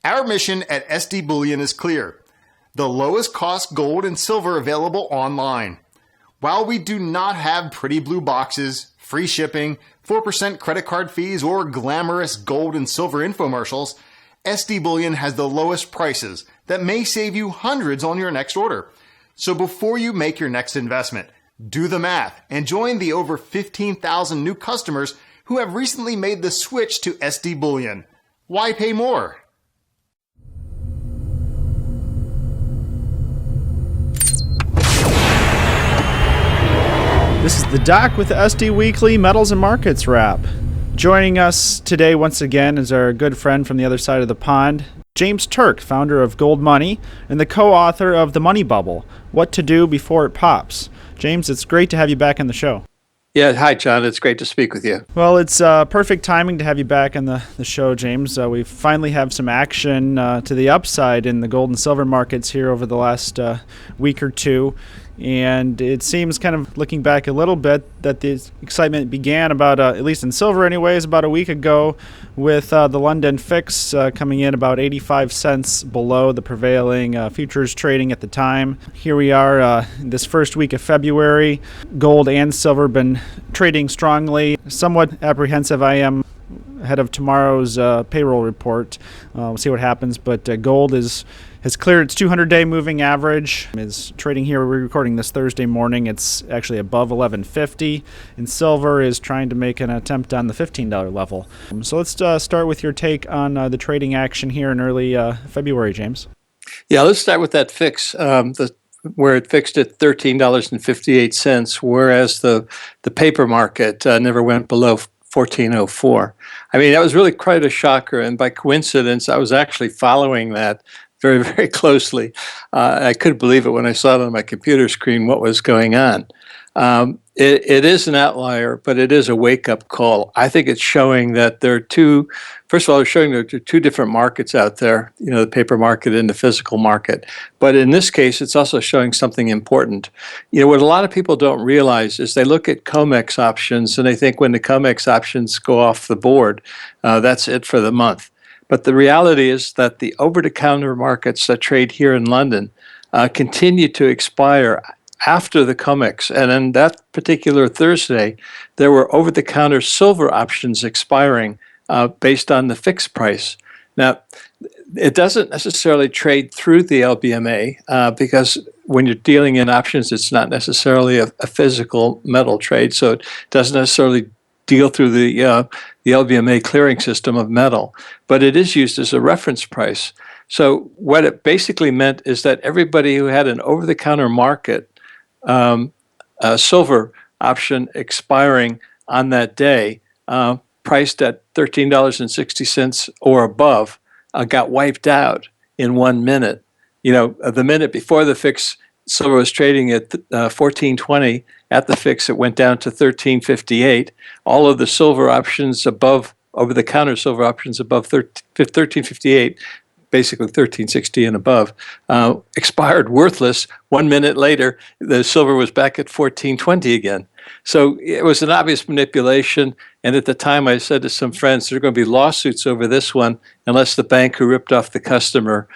Our mission at SD Bullion is clear: the lowest cost gold and silver available online. While we do not have pretty blue boxes, free shipping, 4% credit card fees, or glamorous gold and silver infomercials, SD Bullion has the lowest prices that may save you hundreds on your next order. So before you make your next investment, do the math and join the over 15,000 new customers who have recently made the switch to SD Bullion. Why pay more? This is the Doc with the SD Weekly Metals and Markets Wrap. Joining us today once again is our good friend from the other side of the pond, James Turk, founder of Gold Money and the co-author of The Money Bubble, What to Do Before It Pops. James, it's great to have you back on the show. Yeah, hi, John. It's great to speak with you. Well, it's perfect timing to have you back on the show, James. We finally have some action to the upside in the gold and silver markets here over the last week or two. And it seems, kind of looking back a little bit, that the excitement began about, at least in silver anyways, about a week ago with the London fix coming in about 85 cents below the prevailing futures trading at the time. Here we are this first week of February. Gold and silver been trading strongly. Somewhat apprehensive I am ahead of tomorrow's payroll report. We'll see what happens, but gold has cleared its 200-day moving average. Is trading here. We're recording this Thursday morning. It's actually above 11.50, and silver is trying to make an attempt on the $15 level. So let's start with your take on the trading action here in early February, James. Yeah, let's start with that fix, where it fixed at $13.58, whereas the paper market never went below $14.04. I mean, that was really quite a shocker, and by coincidence, I was actually following that very, very closely. I couldn't believe it when I saw it on my computer screen what was going on. It is an outlier, but it is a wake-up call. I think it's showing that there are first of all, it's showing that there are two different markets out there, the paper market and the physical market. But in this case, it's also showing something important. What a lot of people don't realize is they look at COMEX options and they think when the COMEX options go off the board, that's it for the month. But the reality is that the over-the-counter markets that trade here in London continue to expire after the COMEX. And on that particular Thursday, there were over-the-counter silver options expiring based on the fixed price. Now, it doesn't necessarily trade through the LBMA because when you're dealing in options, it's not necessarily a physical metal trade, so it doesn't necessarily deal through the LBMA clearing system of metal, but it is used as a reference price. So what it basically meant is that everybody who had an over-the-counter market silver option expiring on that day, priced at $13.60 or above, got wiped out in 1 minute. The minute before the fix, silver was trading at $14.20. At the fix, it went down to $13.58. All of the silver options above, over-the-counter silver options above $13.58, basically $13.60 and above, expired worthless. 1 minute later, the silver was back at $14.20 again. So it was an obvious manipulation. And at the time, I said to some friends, there are going to be lawsuits over this one unless the bank who ripped off the customer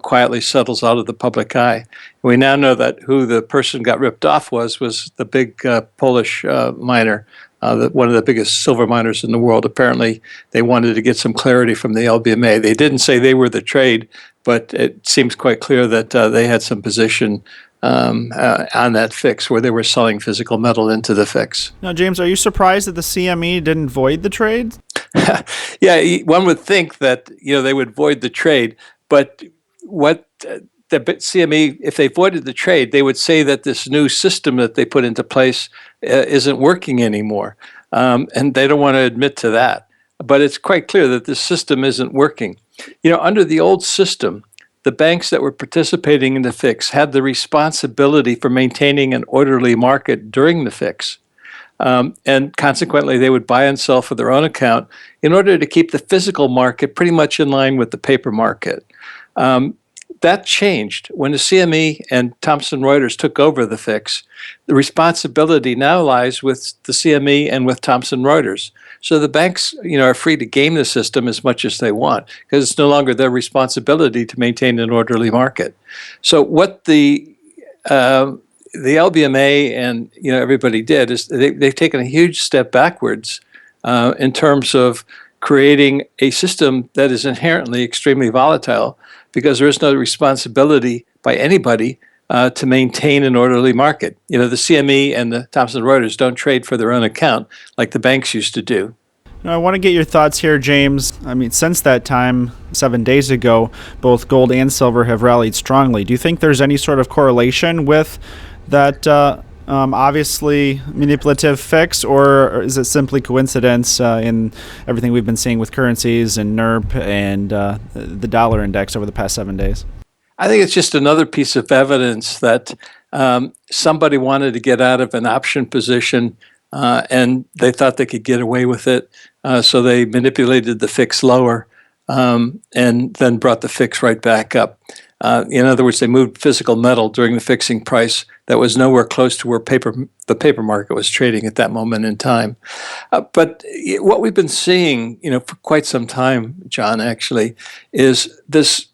quietly settles out of the public eye. We now know that who the person got ripped off was the big Polish miner, one of the biggest silver miners in the world. Apparently, they wanted to get some clarity from the LBMA. They didn't say they were the trade, but it seems quite clear that they had some position on that fix where they were selling physical metal into the fix. Now, James, are you surprised that the CME didn't void the trade? Yeah, one would think that they would void the trade, but what the CME, if they voided the trade, they would say that this new system that they put into place isn't working anymore, and they don't want to admit to that. But it's quite clear that this system isn't working. Under the old system, the banks that were participating in the fix had the responsibility for maintaining an orderly market during the fix. And consequently, they would buy and sell for their own account in order to keep the physical market pretty much in line with the paper market. that changed when the CME and Thomson Reuters took over the fix. The responsibility now lies with the CME and with Thomson Reuters. So the banks, are free to game the system as much as they want because it's no longer their responsibility to maintain an orderly market. So what the LBMA and everybody did is they've taken a huge step backwards in terms of creating a system that is inherently extremely volatile because there is no responsibility by anybody to maintain an orderly market. The CME and the Thomson Reuters don't trade for their own account like the banks used to do. I want to get your thoughts here, James. I mean, since that time, 7 days ago, both gold and silver have rallied strongly. Do you think there's any sort of correlation with that obviously manipulative fix, or is it simply coincidence in everything we've been seeing with currencies and NERP and the dollar index over the past 7 days? I think it's just another piece of evidence that somebody wanted to get out of an option position and they thought they could get away with it. So they manipulated the fix lower and then brought the fix right back up. In other words, they moved physical metal during the fixing price that was nowhere close to where the paper market was trading at that moment in time. But what we've been seeing, for quite some time, John, actually, is this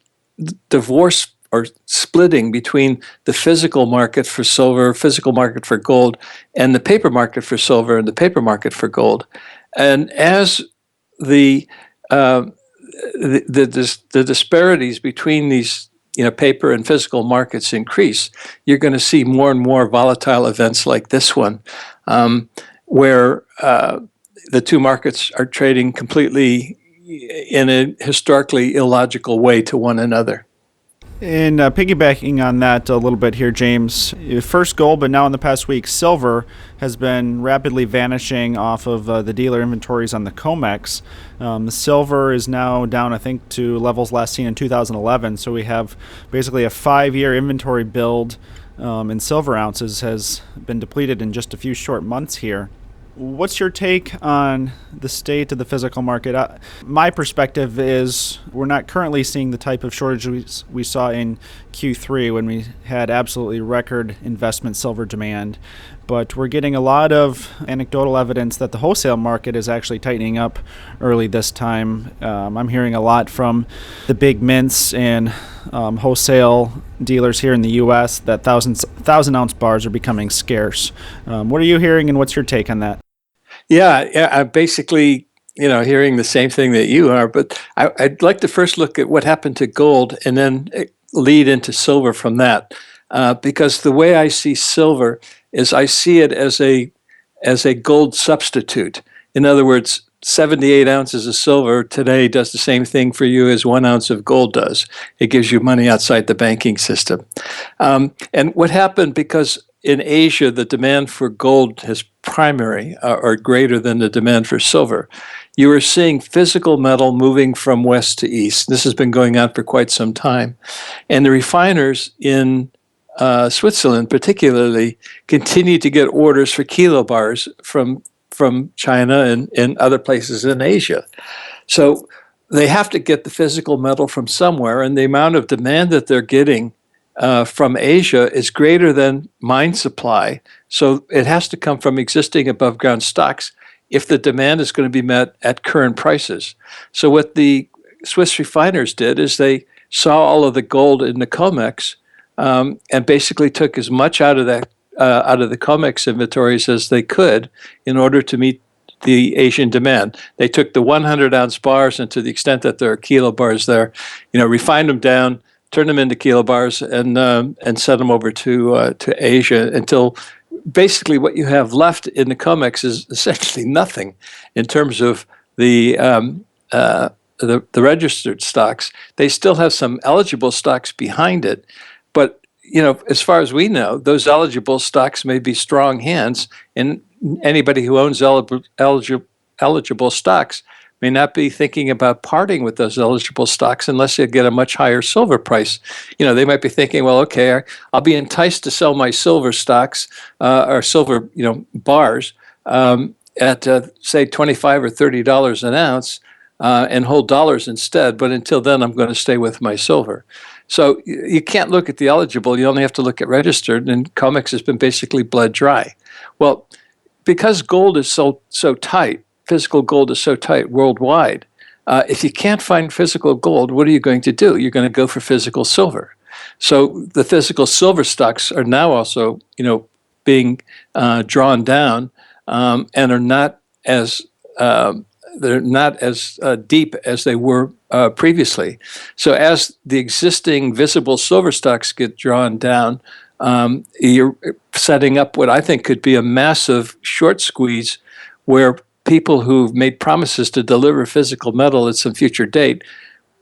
divorce or splitting between the physical market for silver, physical market for gold, and the paper market for silver and the paper market for gold. And as the disparities between these paper and physical markets increase, you're going to see more and more volatile events like this one, where the two markets are trading completely in a historically illogical way to one another. And piggybacking on that a little bit here, James, first gold, but now in the past week, silver has been rapidly vanishing off of the dealer inventories on the COMEX. The silver is now down, I think, to levels last seen in 2011. So we have basically a 5-year inventory build in silver ounces has been depleted in just a few short months here. What's your take on the state of the physical market? My perspective is we're not currently seeing the type of shortages we saw in Q3 when we had absolutely record investment silver demand, but we're getting a lot of anecdotal evidence that the wholesale market is actually tightening up early this time. I'm hearing a lot from the big mints and wholesale dealers here in the U.S. that 1,000-ounce bars are becoming scarce. What are you hearing, and what's your take on that? Yeah, I'm basically, hearing the same thing that you are, but I'd like to first look at what happened to gold and then lead into silver from that, because the way I see silver is I see it as a gold substitute. In other words, 78 ounces of silver today does the same thing for you as 1 ounce of gold does. It gives you money outside the banking system. And what happened, because in Asia, the demand for gold is primary or greater than the demand for silver, you are seeing physical metal moving from west to east. This has been going on for quite some time. And the refiners in Switzerland particularly continue to get orders for kilobars from China and other places in Asia. So they have to get the physical metal from somewhere, and the amount of demand that they're getting from Asia is greater than mine supply. So it has to come from existing above ground stocks if the demand is going to be met at current prices. So what the Swiss refiners did is they saw all of the gold in the COMEX and basically took as much out of the COMEX inventories as they could in order to meet the Asian demand. They took the 100-ounce bars, and to the extent that there are kilo bars there, refined them down, turn them into kilobars, and send them over to Asia until basically what you have left in the COMEX is essentially nothing in terms of the registered stocks. They still have some eligible stocks behind it, but as far as we know, those eligible stocks may be strong hands, and anybody who owns eligible stocks may not be thinking about parting with those eligible stocks unless they get a much higher silver price. They might be thinking, well, okay, I'll be enticed to sell my silver stocks or silver, bars at say $25 or $30 an ounce and hold dollars instead. But until then, I'm going to stay with my silver. So you can't look at the eligible. You only have to look at registered, and COMEX has been basically bled dry. Well, because gold is so tight, physical gold is so tight worldwide, if you can't find physical gold, what are you going to do? You're going to go for physical silver. So the physical silver stocks are now also, being drawn down, and are not as deep as they were previously. So as the existing visible silver stocks get drawn down, you're setting up what I think could be a massive short squeeze, where people who've made promises to deliver physical metal at some future date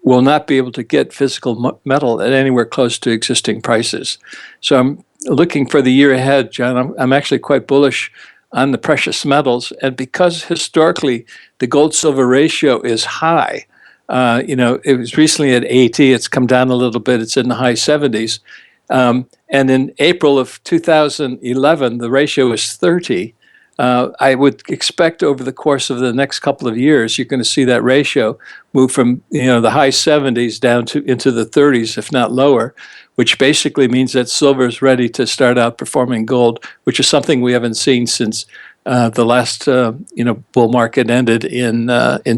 will not be able to get physical metal at anywhere close to existing prices. So I'm looking for the year ahead, John. I'm actually quite bullish on the precious metals, and because historically the gold-silver ratio is high, it was recently at 80. It's come down a little bit. It's in the high 70s. And in April of 2011, the ratio was 30. I would expect over the course of the next couple of years, you're going to see that ratio move from the high 70s down to into the 30s, if not lower, which basically means that silver is ready to start outperforming gold, which is something we haven't seen since the last bull market ended in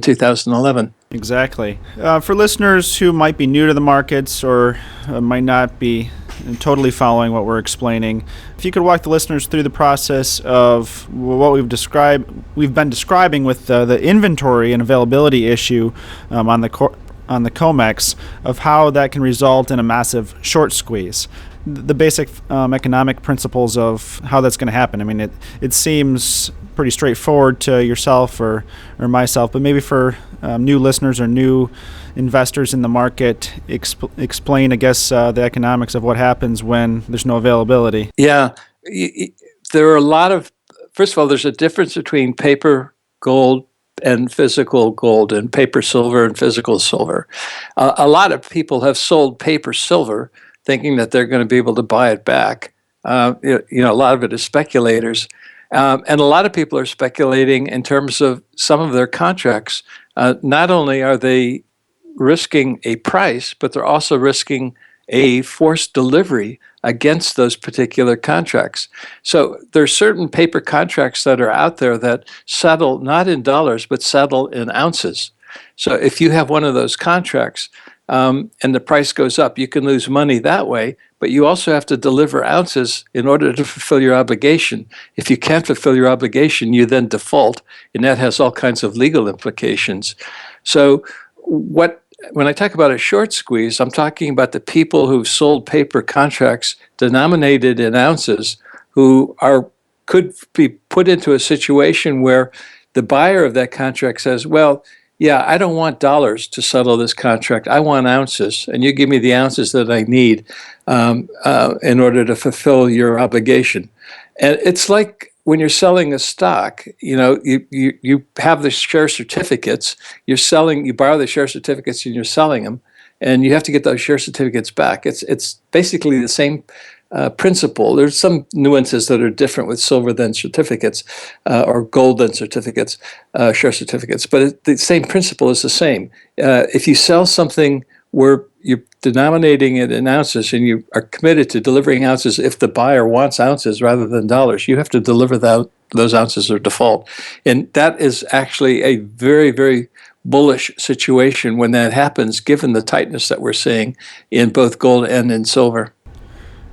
2011. Exactly. For listeners who might be new to the markets or might not be totally following what we're explaining, if you could walk the listeners through the process of what we've been describing with the inventory and availability issue on the COMEX, of how that can result in a massive short squeeze. The basic economic principles of how that's going to happen. I mean, it seems pretty straightforward to yourself or myself, but maybe for new listeners or new investors in the market, explain, I guess, the economics of what happens when there's no availability. Yeah, there are a lot of, first of all, there's a difference between paper gold and physical gold, and paper silver and physical silver. A lot of people have sold paper silver thinking that they're going to be able to buy it back. A lot of it is speculators. And a lot of people are speculating in terms of some of their contracts. Not only are they risking a price, but they're also risking a forced delivery against those particular contracts. So there are certain paper contracts that are out there that settle not in dollars, but settle in ounces. So if you have one of those contracts and the price goes up, you can lose money that way, but you also have to deliver ounces in order to fulfill your obligation. If you can't fulfill your obligation, you then default, and that has all kinds of legal implications. So when I talk about a short squeeze, I'm talking about the people who've sold paper contracts denominated in ounces, who could be put into a situation where the buyer of that contract says, well, yeah, I don't want dollars to settle this contract. I want ounces, and you give me the ounces that I need in order to fulfill your obligation. And it's like when you're selling a stock, you have the share certificates. You borrow the share certificates, and you're selling them, and you have to get those share certificates back. It's basically the same principle. There's some nuances that are different with silver than certificates, or gold than certificates, share certificates, but the same principle is the same. If you sell something where you're denominating it in ounces and you are committed to delivering ounces, if the buyer wants ounces rather than dollars, you have to deliver those ounces or default. And that is actually a very, very bullish situation when that happens, given the tightness that we're seeing in both gold and in silver.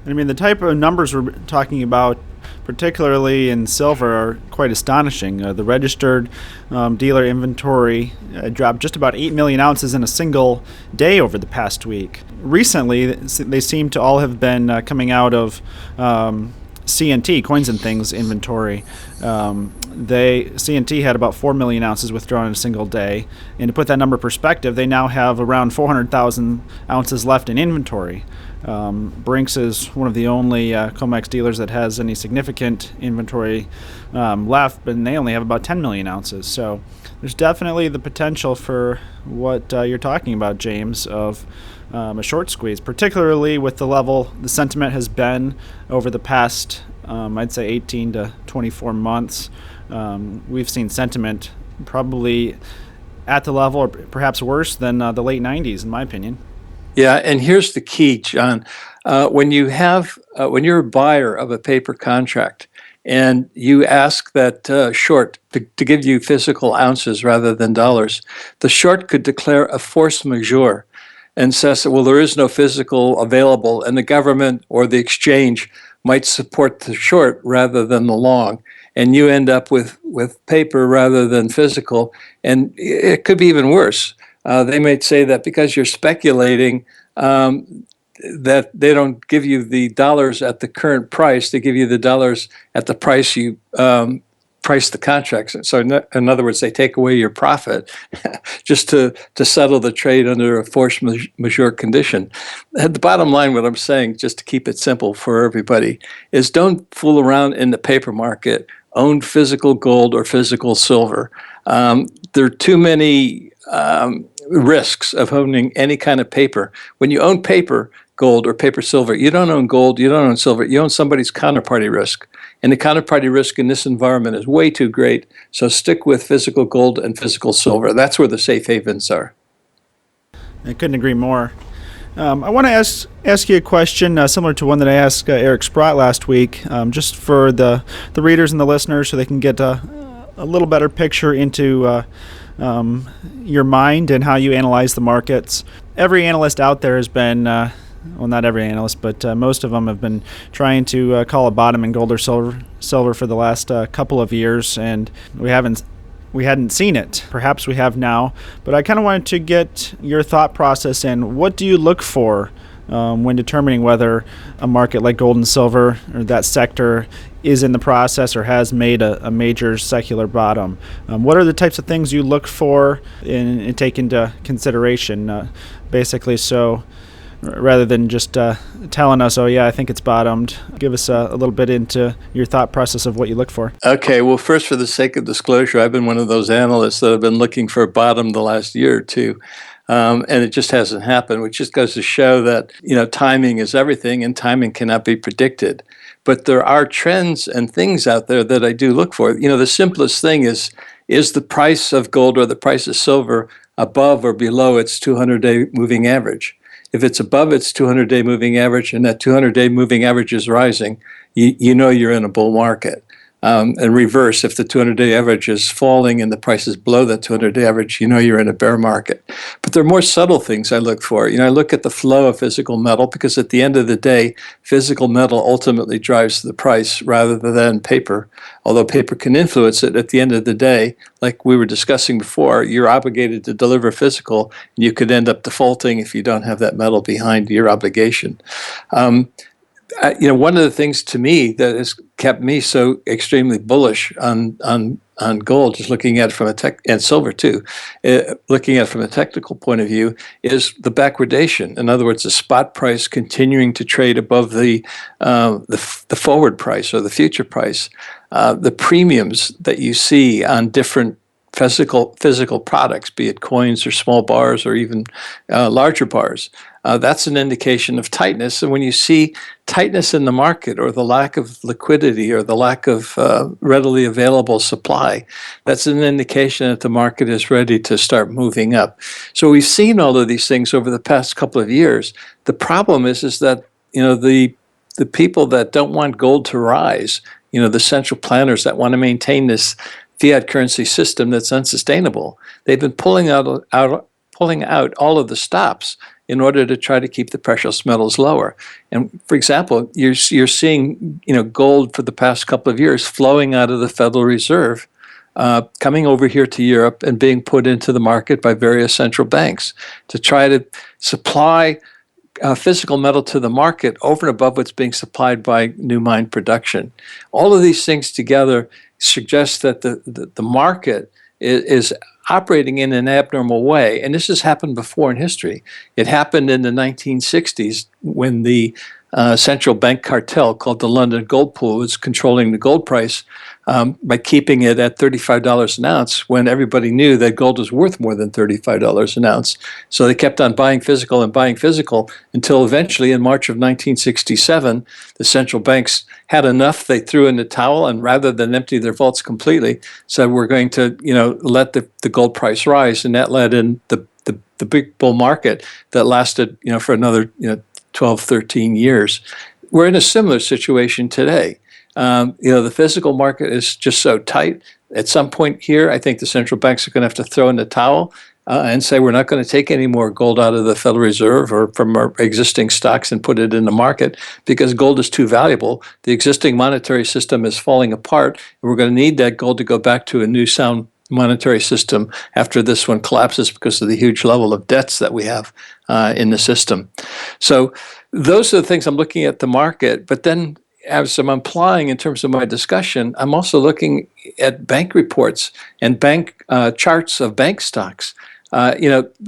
I mean, the type of numbers we're talking about, particularly in silver, are quite astonishing. The registered dealer inventory dropped just about 8 million ounces in a single day over the past week. Recently, they seem to all have been coming out of CNT, Coins and Things inventory. CNT had about 4 million ounces withdrawn in a single day. And to put that number in perspective, they now have around 400,000 ounces left in inventory. Brinks is one of the only COMEX dealers that has any significant inventory left, but they only have about 10 million ounces. So there's definitely the potential for what you're talking about, James, of a short squeeze, particularly with the level the sentiment has been over the past, I'd say, 18 to 24 months. We've seen sentiment probably at the level, or perhaps worse than the late 90s, in my opinion. Yeah, and here's the key, John. When you're a buyer of a paper contract and you ask that short to give you physical ounces rather than dollars, the short could declare a force majeure and says that, well, there is no physical available, and the government or the exchange might support the short rather than the long. And you end up with paper rather than physical. And it could be even worse. They might say that because you're speculating, that they don't give you the dollars at the current price, they give you the dollars at the price you price the contracts. So in other words, they take away your profit just to settle the trade under a force majeure condition. At the bottom line, what I'm saying, just to keep it simple for everybody, is don't fool around in the paper market. Own physical gold or physical silver. There are too many risks of owning any kind of paper. When you own paper, gold or paper silver, you don't own gold, you don't own silver, you own somebody's counterparty risk. And the counterparty risk in this environment is way too great. So stick with physical gold and physical silver. That's where the safe havens are. I couldn't agree more. I want to ask you a question similar to one that I asked Eric Sprott last week, just for the readers and the listeners so they can get a little better picture into your mind and how you analyze the markets. Every analyst out there has been, well, not every analyst, but most of them have been trying to call a bottom in gold or silver for the last couple of years, and we hadn't seen it. Perhaps we have now, but I kind of wanted to get your thought process in. What do you look for when determining whether a market like gold and silver or that sector is in the process or has made a major secular bottom? What are the types of things you look for and take into consideration, basically? So rather than just telling us, oh yeah, I think it's bottomed, give us a little bit into your thought process of what you look for. Okay, well, first, for the sake of disclosure, I've been one of those analysts that have been looking for a bottom the last year or two. And it just hasn't happened, which just goes to show that, timing is everything and timing cannot be predicted. But there are trends and things out there that I do look for. The simplest thing is the price of gold or the price of silver above or below its 200-day moving average? If it's above its 200-day moving average and that 200-day moving average is rising, you know you're in a bull market. And reverse, if the 200-day average is falling and the price is below that 200-day average, you know you're in a bear market. But there are more subtle things I look for. I look at the flow of physical metal because at the end of the day, physical metal ultimately drives the price rather than paper. Although paper can influence it, at the end of the day, like we were discussing before, you're obligated to deliver physical, and you could end up defaulting if you don't have that metal behind your obligation. One of the things to me that has kept me so extremely bullish on gold, just looking at it from and silver too, looking at it from a technical point of view, is the backwardation. In other words, the spot price continuing to trade above the forward price or the future price. The premiums that you see on different physical products, be it coins or small bars or even larger bars. That's an indication of tightness. And when you see tightness in the market or the lack of liquidity or the lack of readily available supply, that's an indication that the market is ready to start moving up. So we've seen all of these things over the past couple of years. The problem is that the people that don't want gold to rise, the central planners that want to maintain this fiat currency system that's unsustainable, they've been pulling out all of the stops in order to try to keep the precious metals lower. And for example, you're seeing gold for the past couple of years flowing out of the Federal Reserve, coming over here to Europe and being put into the market by various central banks to try to supply physical metal to the market over and above what's being supplied by new mine production. All of these things together suggest that the market is operating in an abnormal way. And this has happened before in history. It happened in the 1960s when the central bank cartel called the London Gold Pool was controlling the gold price by keeping it at $35 an ounce when everybody knew that gold was worth more than $35 an ounce. So they kept on buying physical until eventually in March of 1967, the central banks had enough. They threw in the towel, and rather than empty their vaults completely, said we're going to let the gold price rise, and that led in the the big bull market that lasted, for another, 12, 13 years. We're in a similar situation today. The physical market is just so tight. At some point here, I think the central banks are going to have to throw in the towel and say we're not going to take any more gold out of the Federal Reserve or from our existing stocks and put it in the market because gold is too valuable. The existing monetary system is falling apart, and we're going to need that gold to go back to a new sound monetary system after this one collapses because of the huge level of debts that we have in the system. So those are the things I'm looking at the market, but then as I'm applying in terms of my discussion, I'm also looking at bank reports and bank charts of bank stocks.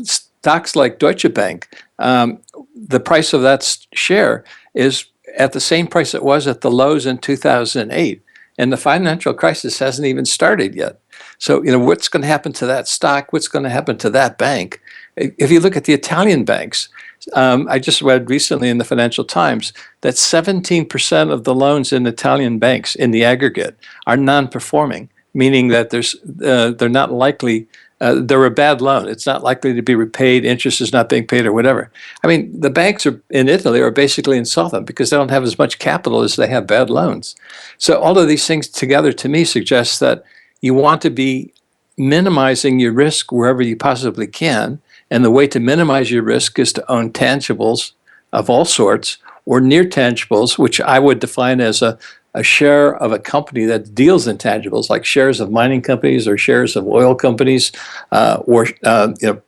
Stocks like Deutsche Bank, the price of that share is at the same price it was at the lows in 2008. And the financial crisis hasn't even started yet. So, what's going to happen to that stock? What's going to happen to that bank? If you look at the Italian banks, I just read recently in the Financial Times that 17% of the loans in Italian banks in the aggregate are non-performing, meaning that they're not likely, they're a bad loan. It's not likely to be repaid. Interest is not being paid or whatever. I mean, the banks in Italy are basically insolvent because they don't have as much capital as they have bad loans. So all of these things together to me suggest that you want to be minimizing your risk wherever you possibly can. And the way to minimize your risk is to own tangibles of all sorts or near tangibles, which I would define as a share of a company that deals in tangibles, like shares of mining companies or shares of oil companies or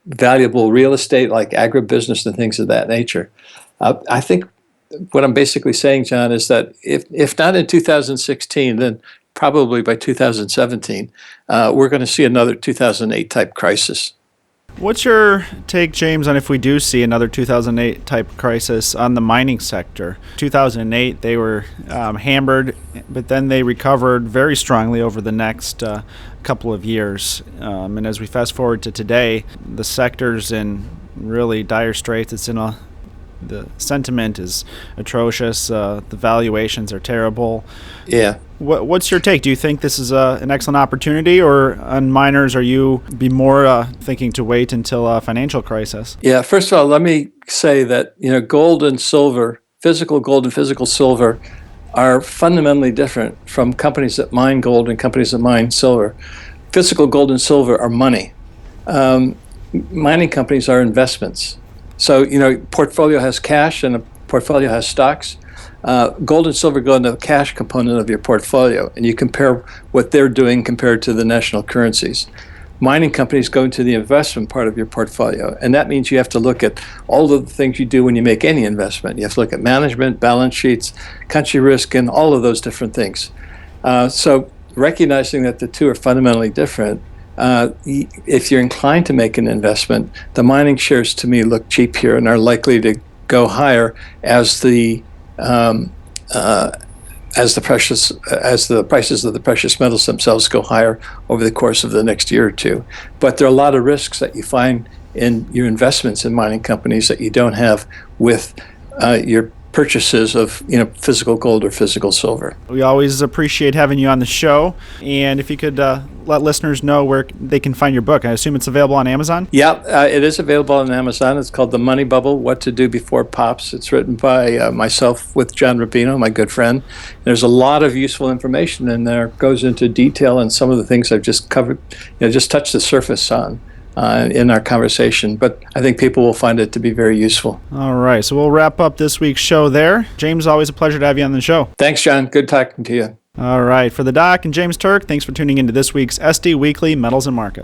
valuable real estate like agribusiness and things of that nature. I think what I'm basically saying, John, is that if not in 2016, then probably by 2017, we're going to see another 2008 type crisis. What's your take, James, on if we do see another 2008 type crisis on the mining sector? 2008, they were hammered, but then they recovered very strongly over the next couple of years. And as we fast forward to today, the sector's in really dire straits. The sentiment is atrocious. The valuations are terrible. Yeah. What's your take? Do you think this is an excellent opportunity, or on miners, are you be more thinking to wait until a financial crisis? Yeah. First of all, let me say that gold and silver, physical gold and physical silver, are fundamentally different from companies that mine gold and companies that mine silver. Physical gold and silver are money. Mining companies are investments. So, portfolio has cash and a portfolio has stocks. Gold and silver go into the cash component of your portfolio, and you compare what they're doing compared to the national currencies. Mining companies go into the investment part of your portfolio, and that means you have to look at all of the things you do when you make any investment. You have to look at management, balance sheets, country risk, and all of those different things. So recognizing that the two are fundamentally different, if you're inclined to make an investment, the mining shares to me look cheap here and are likely to go higher as the prices of the precious metals themselves go higher over the course of the next year or two. But there are a lot of risks that you find in your investments in mining companies that you don't have with your purchases of physical gold or physical silver. We always appreciate having you on the show, and if you could let listeners know where they can find your book. I assume it's available on Amazon? Yeah, it is available on Amazon. It's called The Money Bubble, What to Do Before Pops. It's written by myself with John Rubino, my good friend. There's a lot of useful information in there. It goes into detail on some of the things I've just covered, just touched the surface on in our conversation, but I think people will find it to be very useful. All right, so we'll wrap up this week's show there. James, always a pleasure to have you on the show. Thanks, John. Good talking to you. All right, for the Doc and James Turk, thanks for tuning into this week's SD Weekly Metals and Markets.